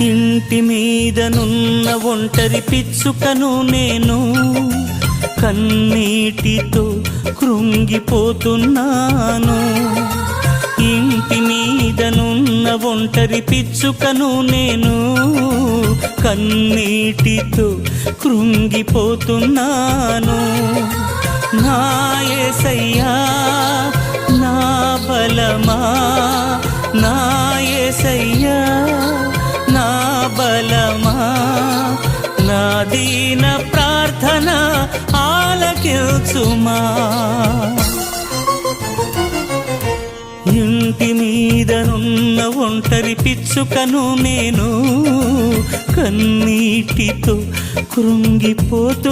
ఇంటి మీదనున్న ఒంటరి పిచ్చుకను నేను, కన్నీటితో కృంగిపోతున్నాను. ఇంటి మీదనున్న ఒంటరి పిచ్చుకను నేను, కన్నీటితో కృంగిపోతున్నాను. నా యేసయ్యా నా బలమా, నా యేసయ్యా నా బలమా, నా దీన ప్రార్థన ఆలకించుమా. ఇంటి మీదనున్న ఒంటరి పిచ్చుకను నేను, కన్నీటితో కృంగిపోతున్నాను.